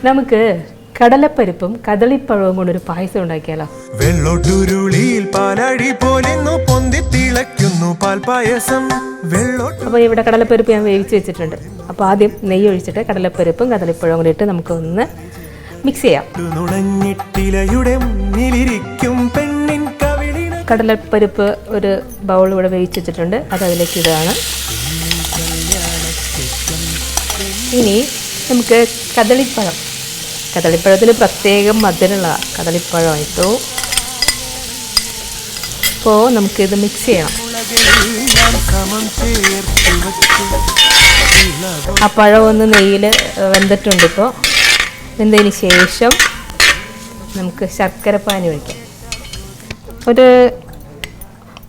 നമുക്ക് കടലപ്പരിപ്പും കദളിപ്പഴവും കൊണ്ടൊരു പായസം ഉണ്ടാക്കിയാലോ? വെള്ളോട്ടുരുളിയിൽ പാലടി പോലെന്നു പൊന്തി തിളയ്ക്കുന്നു പാൽപായസം. അപ്പോൾ ഇവിടെ കടലപ്പരിപ്പ് ഞാൻ വേവിച്ച് വെച്ചിട്ടുണ്ട്. അപ്പോൾ ആദ്യം നെയ്യ് ഒഴിച്ചിട്ട് കടലപ്പരിപ്പും കദളിപ്പഴവും കൂടി ഇട്ട് നമുക്കൊന്ന് മിക്സ് ചെയ്യാം. കടലപ്പരിപ്പ് ഒരു ബൗൾ ഇവിടെ വേവിച്ച് വെച്ചിട്ടുണ്ട്, അത് അതിലേക്ക് ഇടുകയാണ്. ഇനി നമുക്ക് കദളിപ്പഴത്തിൽ പ്രത്യേകം മധുരമുള്ള കദളിപ്പഴം ഇട്ടു. അപ്പോൾ നമുക്കിത് മിക്സ് ചെയ്യണം. ആ പഴം ഒന്ന് നെയ്യിൽ വെന്തിട്ടുണ്ട്. ഇപ്പോൾ വെന്തതിന് ശേഷം നമുക്ക് ശർക്കരപ്പാനി ഒഴിക്കാം. ഒരു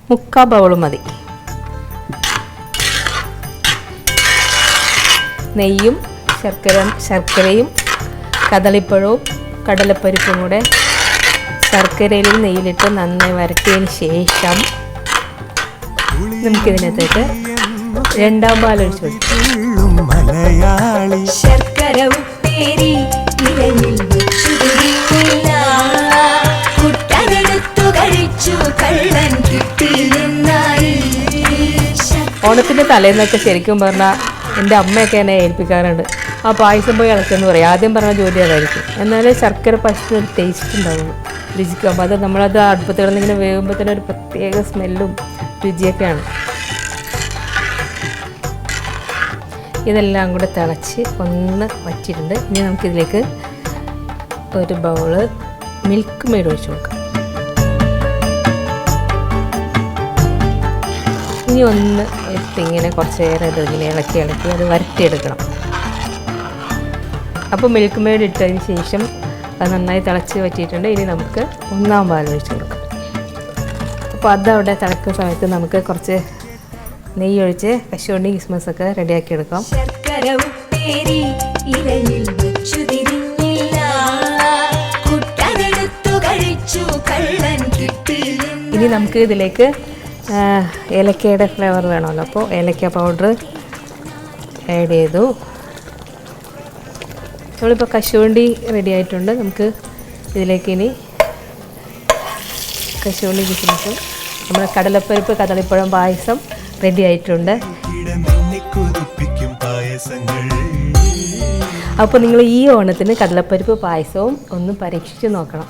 3/4 ബൗൾ മതി. നെയ്യും ശർക്കരയും കദളിപ്പഴവും കടലപ്പരിപ്പും കൂടെ ശർക്കരയിലും നെയ്യിലിട്ട് നന്നായി വരട്ടിയതിന് ശേഷം നമുക്കിതിനകത്തേക്ക് 2-ാം പാൽ ഒഴിച്ചു കൊടുക്കും. ഓണത്തിൻ്റെ തലേന്നൊക്കെ ശരിക്കും പറഞ്ഞാൽ എൻ്റെ അമ്മയൊക്കെ എന്നെ ഏൽപ്പിക്കാറുണ്ട്. ആ പായസം പോയി ഇളക്കുമെന്ന് പറയും. ആദ്യം പറഞ്ഞ ജോലി അതായിരിക്കും. എന്നാലും ശർക്കര പായസത്തിന് ഒരു ടേസ്റ്റ് ഉണ്ടാവുള്ളൂ, രുചിക്കും. അപ്പോൾ അത് നമ്മളത് അടുപ്പത്ത് കിടന്നിങ്ങനെ വേകുമ്പോൾ തന്നെ ഒരു പ്രത്യേക സ്മെല്ലും രുചിയൊക്കെയാണ്. ഇതെല്ലാം കൂടെ തിളച്ച് ഒന്ന് വറ്റിയിട്ടുണ്ട്. ഇനി നമുക്കിതിലേക്ക് ഒരു ബൗള് മിൽക്ക് മെയ്ഡ് ഒഴിച്ച് കൊടുക്കാം. ഇനി ഒന്ന് ഇങ്ങനെ കുറച്ച് നേരം ഇതിങ്ങനെ ഇളക്കി അത് വരട്ടിയെടുക്കണം. അപ്പോൾ മിൽക്ക് മെയ്ഡ് ഇട്ടതിന് ശേഷം അത് നന്നായി തിളച്ച് വറ്റിയിട്ടുണ്ട്. ഇനി നമുക്ക് 1-ാം പാൽ ഒഴിച്ച് കൊടുക്കാം. അപ്പോൾ അതവിടെ തിളക്കുന്ന സമയത്ത് നമുക്ക് കുറച്ച് നെയ്യ് ഒഴിച്ച് കശുവണ്ടി കിസ്മസൊക്കെ റെഡിയാക്കി എടുക്കാം. ഇനി നമുക്ക് ഇതിലേക്ക് ഏലക്കയുടെ ഫ്ലേവർ വേണമല്ലോ. അപ്പോൾ ഏലക്ക പൗഡർ ആഡ് ചെയ്തു. നമ്മളിപ്പോൾ കശുവണ്ടി റെഡി ആയിട്ടുണ്ട്. നമുക്ക് ഇതിലേക്ക് ഇനി കശുവണ്ടി കിസ്മസും നമ്മുടെ കടലപ്പരിപ്പ് കദളിപ്പഴം പായസം റെഡി ആയിട്ടുണ്ട്. അപ്പോൾ നിങ്ങൾ ഈ ഓണത്തിന് കടലപ്പരിപ്പ് പായസവും ഒന്ന് പരീക്ഷിച്ച് നോക്കണം.